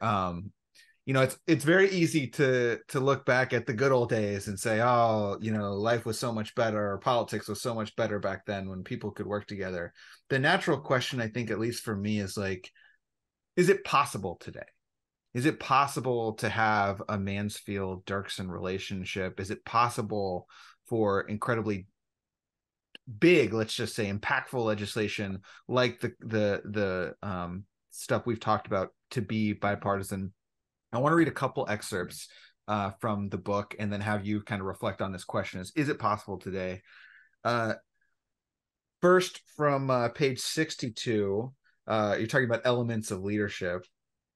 it's very easy to look back at the good old days and say, oh, life was so much better, or politics was so much better back then when people could work together. The natural question, I think, at least for me, is like, is it possible today? Is it possible to have a Mansfield-Dirksen relationship? Is it possible for incredibly big, let's just say, impactful legislation like the stuff we've talked about to be bipartisan? I want to read a couple excerpts from the book and then have you kind of reflect on this question. Is it possible today? First, from page 62, you're talking about elements of leadership.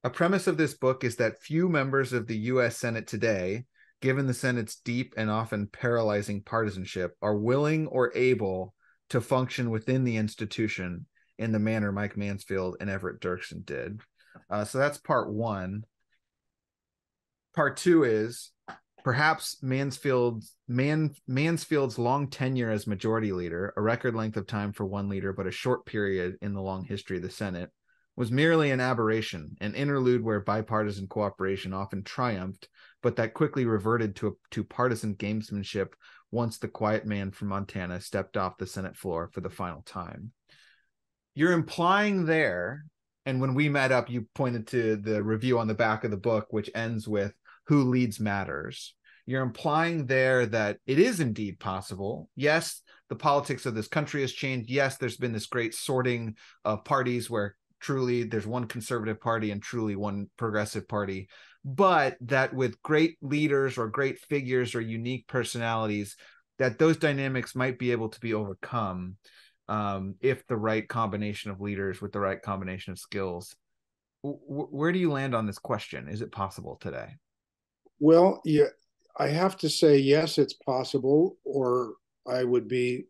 A premise of this book is that few members of the U.S. Senate today, given the Senate's deep and often paralyzing partisanship, are willing or able to function within the institution in the manner Mike Mansfield and Everett Dirksen did. So that's part one. Part two is perhaps Mansfield's long tenure as majority leader, a record length of time for one leader, but a short period in the long history of the Senate, was merely an aberration, an interlude where bipartisan cooperation often triumphed, but that quickly reverted to partisan gamesmanship once the quiet man from Montana stepped off the Senate floor for the final time. You're implying there, and when we met up, you pointed to the review on the back of the book, which ends with "Who leads matters." You're implying there that it is indeed possible. Yes, the politics of this country has changed. Yes, there's been this great sorting of parties where truly there's one conservative party and truly one progressive party, but that with great leaders or great figures or unique personalities, that those dynamics might be able to be overcome if the right combination of leaders with the right combination of skills. Where do you land on this question? Is it possible today? Well, yeah, I have to say, yes, it's possible, or I would be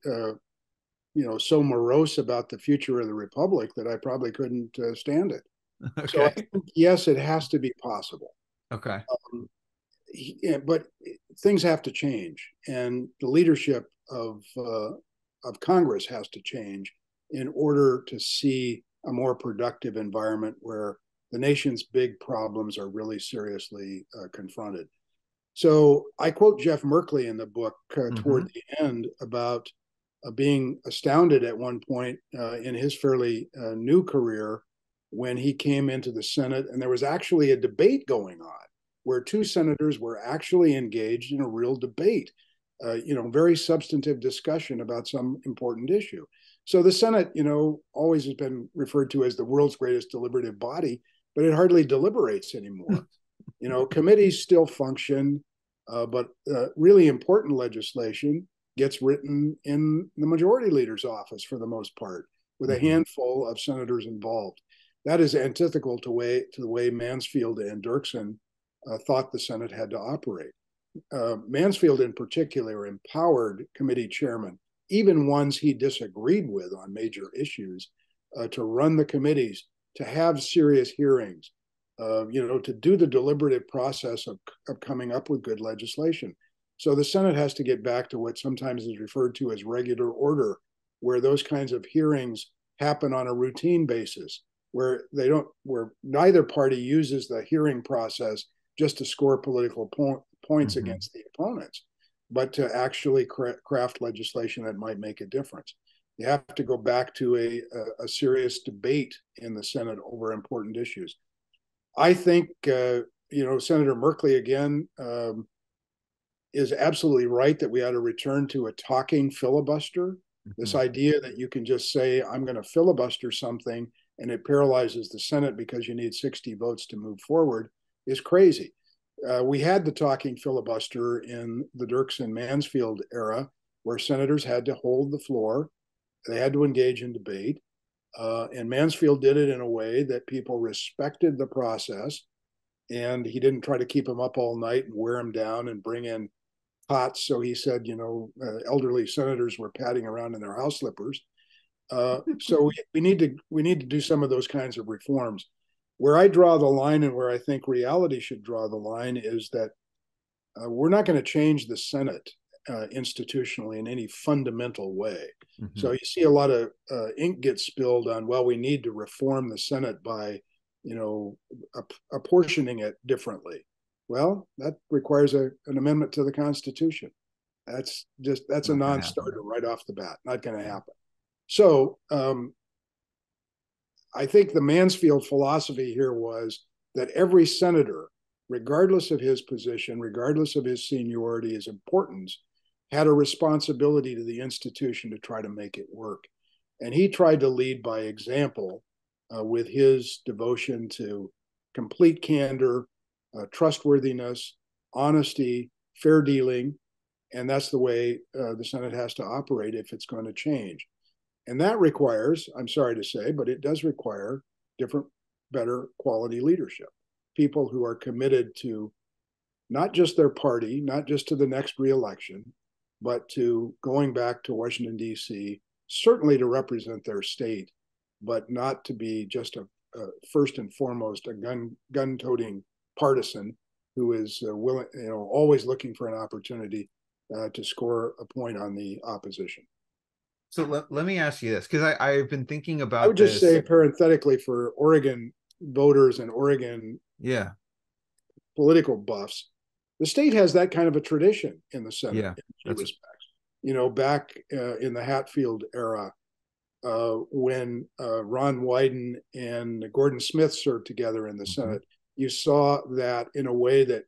so morose about the future of the republic that I probably couldn't stand it. Okay. So I think, yes, it has to be possible. Okay. But things have to change, and the leadership of Congress has to change in order to see a more productive environment where the nation's big problems are really seriously confronted. So I quote Jeff Merkley in the book toward the end about being astounded at one point in his fairly new career when he came into the Senate, and there was actually a debate going on where two senators were actually engaged in a real debate, very substantive discussion about some important issue. So the Senate, always has been referred to as the world's greatest deliberative body, but it hardly deliberates anymore. Committees still function, but really important legislation gets written in the majority leader's office for the most part, with a handful of senators involved. That is antithetical to the way Mansfield and Dirksen thought the Senate had to operate. Mansfield in particular empowered committee chairmen, even ones he disagreed with on major issues, to run the committees, to have serious hearings, to do the deliberative process of coming up with good legislation. So the Senate has to get back to what sometimes is referred to as regular order, where those kinds of hearings happen on a routine basis, where neither party uses the hearing process just to score political points against the opponents, but to actually craft legislation that might make a difference. You have to go back to a serious debate in the Senate over important issues. I think, Senator Merkley, again, is absolutely right that we ought to return to a talking filibuster. This idea that you can just say, I'm going to filibuster something and it paralyzes the Senate because you need 60 votes to move forward is crazy. We had the talking filibuster in the Dirksen-Mansfield era, where senators had to hold the floor. They had to engage in debate. And Mansfield did it in a way that people respected the process. And he didn't try to keep them up all night and wear them down and bring in pots. So he said, elderly senators were padding around in their house slippers. So we need to do some of those kinds of reforms. Where I draw the line and where I think reality should draw the line is that we're not going to change the Senate institutionally in any fundamental way. So you see a lot of ink get spilled on, well, we need to reform the Senate by, apportioning it differently. Well, that requires an amendment to the Constitution. That's a non-starter right off the bat. Not going to happen. So I think the Mansfield philosophy here was that every senator, regardless of his position, regardless of his seniority, his importance, had a responsibility to the institution to try to make it work. And he tried to lead by example with his devotion to complete candor, trustworthiness, honesty, fair dealing. And that's the way the Senate has to operate if it's going to change. And that requires, I'm sorry to say, but it does require different, better quality leadership. People who are committed to not just their party, not just to the next reelection, but to going back to Washington, D.C., certainly to represent their state, but not to be just a first and foremost a gun-toting partisan who is willing, always looking for an opportunity to score a point on the opposition. So let me ask you this, because I've been thinking I would about just this. say parenthetically for Oregon voters and Oregon Yeah, political buffs, the state has that kind of a tradition in the Senate yeah, in key that's respects. Back in the Hatfield era, when Ron Wyden and Gordon Smith served together in the mhm. Senate, you saw that in a way that,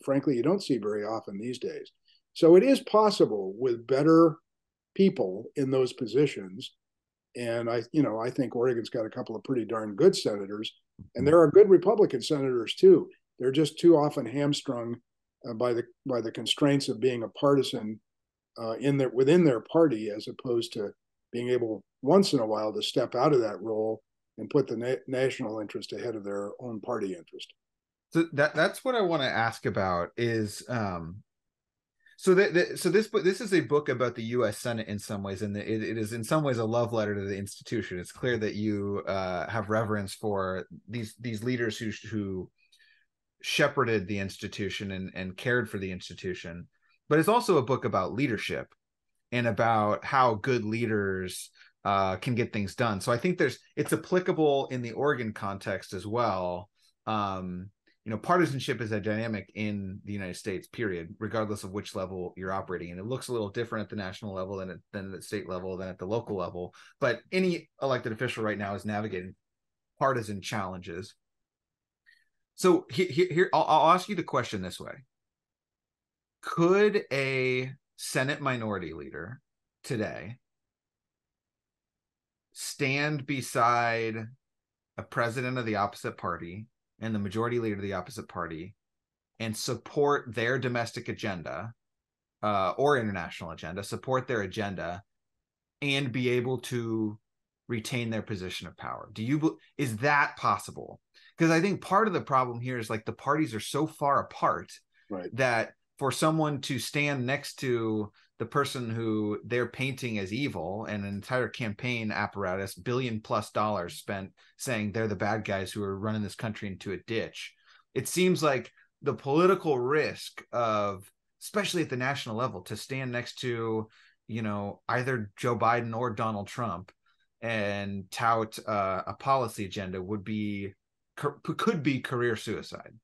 frankly, you don't see very often these days. So it is possible with better people in those positions. And I think Oregon's got a couple of pretty darn good senators, and there are good Republican senators too. They're just too often hamstrung by the constraints of being a partisan within their party, as opposed to being able once in a while to step out of that role and put the national interest ahead of their own party interest. So that's what I want to ask about is so this is a book about the U.S. Senate in some ways, and it is in some ways a love letter to the institution. It's clear that you have reverence for these leaders who shepherded the institution and cared for the institution, but it's also a book about leadership and about how good leaders can get things done. So I think it's applicable in the Oregon context as well. Partisanship is a dynamic in the United States, period, regardless of which level you're operating. And it looks a little different at the national level than at the state level, than at the local level. But any elected official right now is navigating partisan challenges. So here I'll ask you the question this way. Could a Senate minority leader today stand beside a president of the opposite party and the majority leader of the opposite party and support their domestic agenda or international agenda, support their agenda, and be able to retain their position of power? Is that possible? Because I think part of the problem here is like the parties are so far apart, right, that for someone to stand next to the person who they're painting as evil and an entire campaign apparatus, $1 billion+ spent saying they're the bad guys who are running this country into a ditch. It seems like the political risk of, especially at the national level, to stand next to, either Joe Biden or Donald Trump and tout a policy agenda could be career suicide.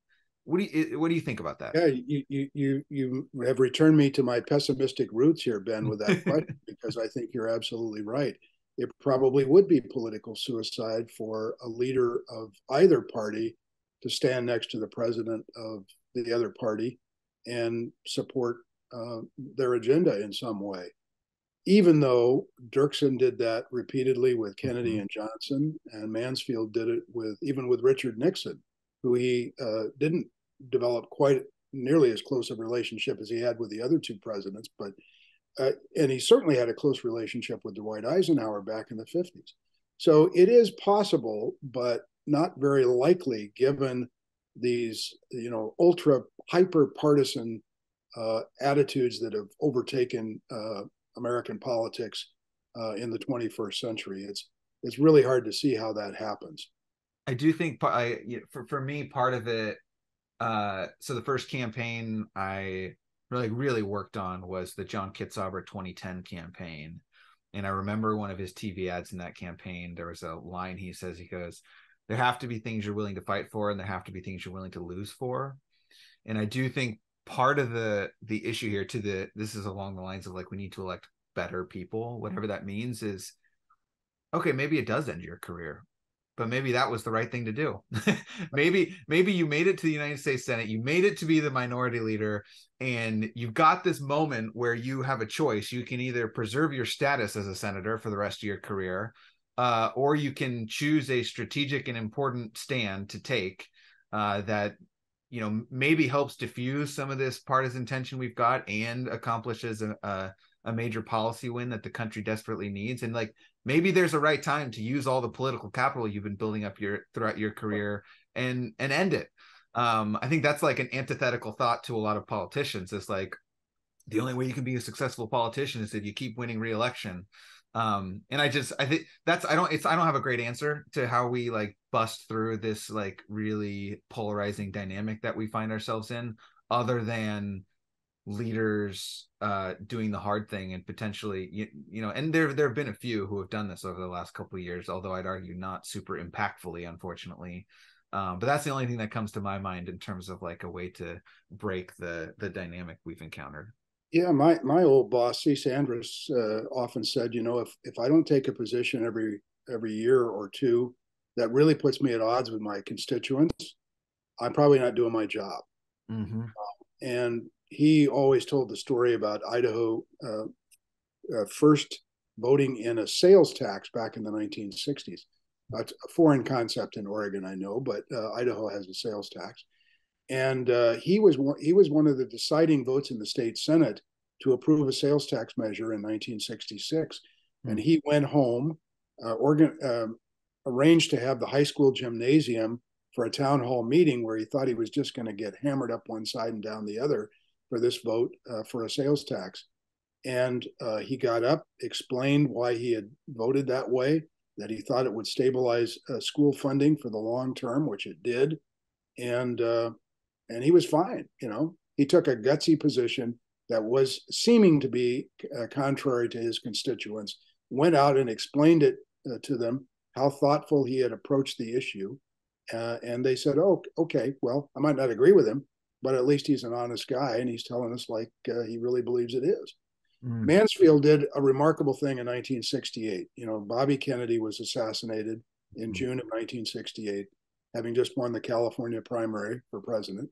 What do you think about that? Yeah, you have returned me to my pessimistic roots here, Ben, with that question, because I think you're absolutely right. It probably would be political suicide for a leader of either party to stand next to the president of the other party and support their agenda in some way. Even though Dirksen did that repeatedly with Kennedy and Johnson, and Mansfield did it even with Richard Nixon, who he didn't develop quite nearly as close a relationship as he had with the other two presidents, but and he certainly had a close relationship with Dwight Eisenhower back in the 50s. So it is possible, but not very likely, given these ultra hyper partisan attitudes that have overtaken American politics in the 21st century. It's really hard to see how that happens. I do think for me, part of it, so the first campaign I really worked on was the John Kitzhaber 2010 campaign. And I remember one of his TV ads in that campaign, there was a line he goes, there have to be things you're willing to fight for, and there have to be things you're willing to lose for. And I do think part of the issue here this is along the lines of like, we need to elect better people, whatever that means, is okay, maybe it does end your career, but maybe that was the right thing to do. maybe you made it to the United States Senate, you made it to be the minority leader, and you've got this moment where you have a choice. You can either preserve your status as a senator for the rest of your career, or you can choose a strategic and important stand to take that maybe helps diffuse some of this partisan tension we've got and accomplishes a major policy win that the country desperately needs. And like, maybe there's a right time to use all the political capital you've been building up throughout your career and end it. I think that's like an antithetical thought to a lot of politicians. It's like, the only way you can be a successful politician is that you keep winning re-election. And I think I don't have a great answer to how we like bust through this like really polarizing dynamic that we find ourselves in, other than leaders doing the hard thing and potentially, you know, and there have been a few who have done this over the last couple of years, although I'd argue not super impactfully, unfortunately. But that's the only thing that comes to my mind in terms of like a way to break the dynamic we've encountered. Yeah, my old boss, C. Sanders, often said, you know, if I don't take a position every year or two that really puts me at odds with my constituents, I'm probably not doing my job. Mm-hmm. And he always told the story about Idaho first voting in a sales tax back in the 1960s. It's a foreign concept in Oregon, I know, but Idaho has a sales tax. And he was one of the deciding votes in the state Senate to approve a sales tax measure in 1966. Mm. And he went home, arranged to have the high school gymnasium for a town hall meeting where he thought he was just going to get hammered up one side and down the other for this vote for a sales tax. And he got up, explained why he had voted that way, that he thought it would stabilize school funding for the long term, which it did. And he was fine. You know, he took a gutsy position that was seeming to be contrary to his constituents, went out and explained it to them, how thoughtful he had approached the issue. And they said, oh, okay, well, I might not agree with him, but at least he's an honest guy and he's telling us like he really believes it is. Mm. Mansfield did a remarkable thing in 1968. You know, Bobby Kennedy was assassinated in June of 1968, having just won the California primary for president.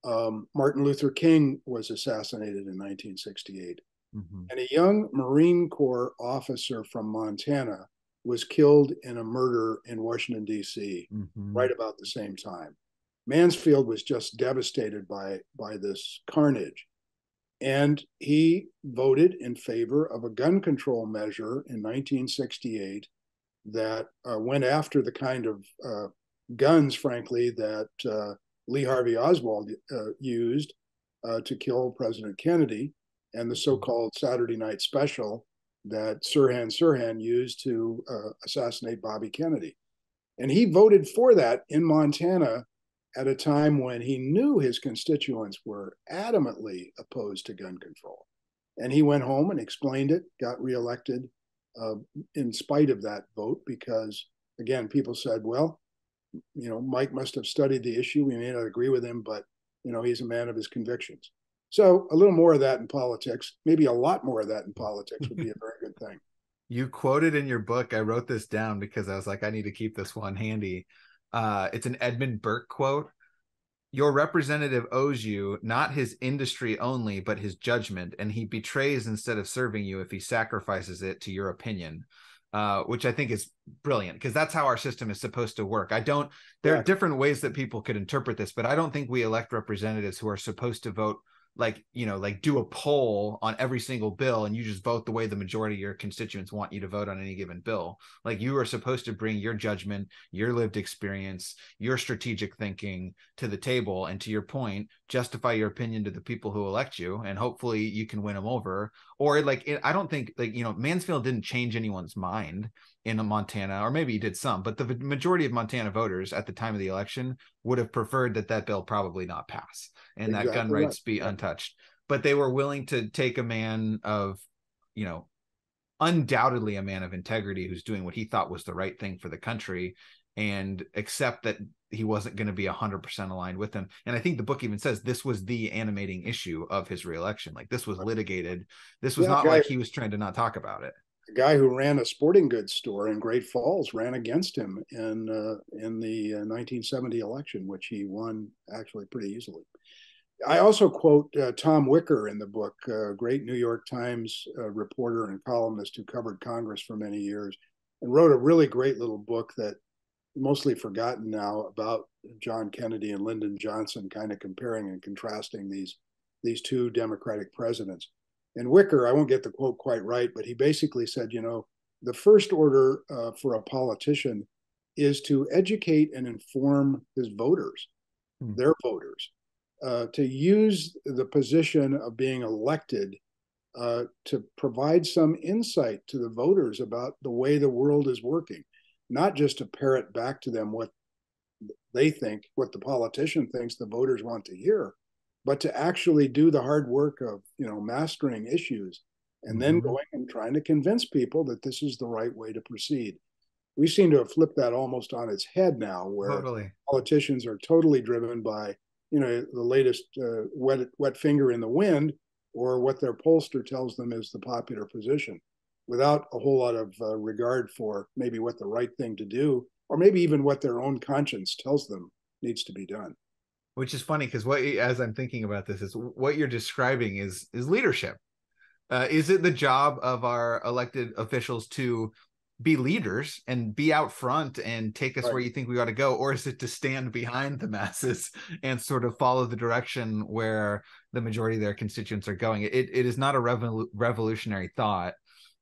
Martin Luther King was assassinated in 1968. Mm-hmm. And a young Marine Corps officer from Montana was killed in a murder in Washington, D.C., right about the same time. Mansfield was just devastated by this carnage. And he voted in favor of a gun control measure in 1968 that went after the kind of guns, frankly, that Lee Harvey Oswald used to kill President Kennedy, and the so-called Saturday Night Special that Sirhan used to assassinate Bobby Kennedy. And he voted for that in Montana at a time when he knew his constituents were adamantly opposed to gun control. And he went home and explained it, got reelected in spite of that vote, because, again, people said, well, you know, Mike must have studied the issue. We may not agree with him, but, you know, he's a man of his convictions. So a little more of that in politics, maybe a lot more of that in politics would be a very good thing. You quoted in your book, I wrote this down because I was like, I need to keep this one handy. It's an Edmund Burke quote. Your representative owes you not his industry only, but his judgment, and he betrays instead of serving you if he sacrifices it to your opinion. Which I think is brilliant, because that's how our system is supposed to work. There are different ways that people could interpret this, but I don't think we elect representatives who are supposed to vote like, you know, like do a poll on every single bill and you just vote the way the majority of your constituents want you to vote on any given bill. Like, you are supposed to bring your judgment, your lived experience, your strategic thinking to the table, and to your point, justify your opinion to the people who elect you, and hopefully you can win them over. Or like, I don't think, like, you know, Mansfield didn't change anyone's mind in Montana, or maybe he did some, but the majority of Montana voters at the time of the election would have preferred that bill probably not pass and exactly, that gun rights be untouched. But they were willing to take a man of, you know, undoubtedly a man of integrity who's doing what he thought was the right thing for the country, and accept that he wasn't going to be 100% aligned with him. And I think the book even says this was the animating issue of his reelection. Like, this was litigated. This was not like he was trying to not talk about it. The guy who ran a sporting goods store in Great Falls ran against him in the 1970 election, which he won actually pretty easily. I also quote Tom Wicker in the book, a great New York Times reporter and columnist who covered Congress for many years, and wrote a really great little book that mostly forgotten now about John Kennedy and Lyndon Johnson, kind of comparing and contrasting these two Democratic presidents. And Wicker, I won't get the quote quite right, but he basically said, you know, the first order for a politician is to educate and inform his voters, their voters, to use the position of being elected to provide some insight to the voters about the way the world is working, not just to parrot back to them what they think, what the politician thinks the voters want to hear, but to actually do the hard work of, mastering issues and then going and trying to convince people that this is the right way to proceed. We seem to have flipped that almost on its head now, where politicians are totally driven by, the latest wet finger in the wind, or what their pollster tells them is the popular position, without a whole lot of regard for maybe what the right thing to do, or maybe even what their own conscience tells them needs to be done. Which is funny, because as I'm thinking about this, is what you're describing is leadership. Is it the job of our elected officials to be leaders and be out front and take us where you think we ought to go, or is it to stand behind the masses and sort of follow the direction where the majority of their constituents are going? It is not a revolutionary thought,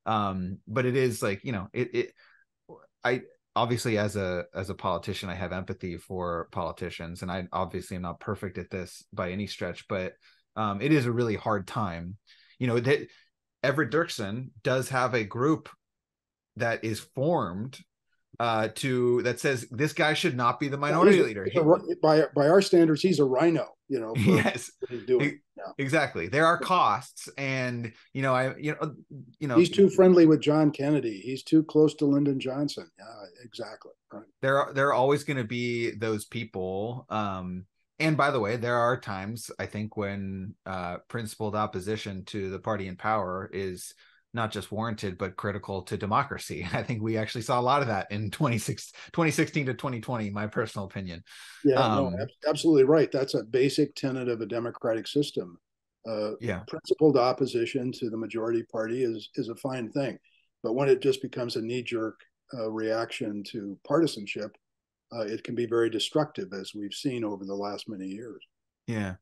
but it is like, I obviously, as a politician, I have empathy for politicians, and I obviously am not perfect at this by any stretch, but it is a really hard time. Everett Dirksen does have a group that is formed that says this guy should not be the minority leader. By our standards, he's a rhino. Yes, what he's doing. Exactly. There are costs, and he's too friendly with John Kennedy. He's too close to Lyndon Johnson. Yeah, exactly. Right. There are always going to be those people. And by the way, there are times, I think, when principled opposition to the party in power is not just warranted, but critical to democracy. I think we actually saw a lot of that in 2016 to 2020, my personal opinion. Yeah, absolutely right. That's a basic tenet of a democratic system. Principled opposition to the majority party is a fine thing. But when it just becomes a knee-jerk reaction to partisanship, it can be very destructive, as we've seen over the last many years. Yeah.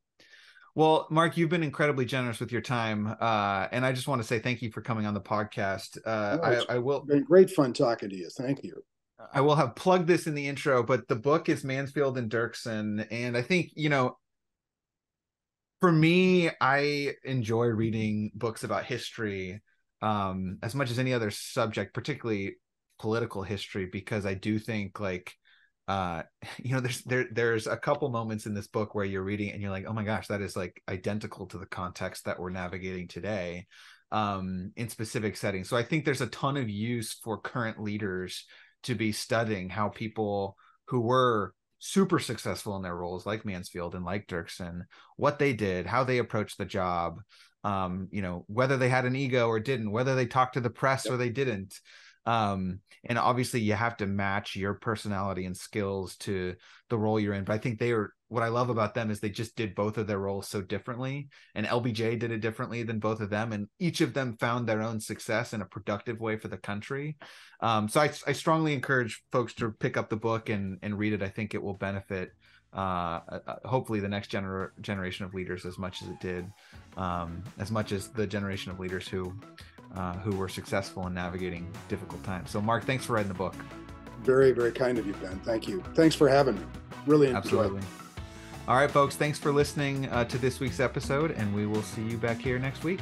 Well, Marc, you've been incredibly generous with your time, and I just want to say thank you for coming on the podcast. It's been great fun talking to you. Thank you. I will have plugged this in the intro, but the book is Mansfield and Dirksen, and I think, for me, I enjoy reading books about history as much as any other subject, particularly political history, because I do think, like, there's a couple moments in this book where you're reading and you're like, oh my gosh, that is like identical to the context that we're navigating today in specific settings. So I think there's a ton of use for current leaders to be studying how people who were super successful in their roles, like Mansfield and like Dirksen, what they did, how they approached the job, whether they had an ego or didn't, whether they talked to the press or they didn't. And obviously you have to match your personality and skills to the role you're in. But I think what I love about them is they just did both of their roles so differently, and LBJ did it differently than both of them. And each of them found their own success in a productive way for the country. So I strongly encourage folks to pick up the book and read it. I think it will benefit hopefully the next generation of leaders as much as it did, as much as the generation of leaders who were successful in navigating difficult times. So Marc, thanks for writing the book. Very, very kind of you, Ben. Thank you. Thanks for having me. Really enjoyed it. Absolutely. All right, folks, thanks for listening to this week's episode, and we will see you back here next week.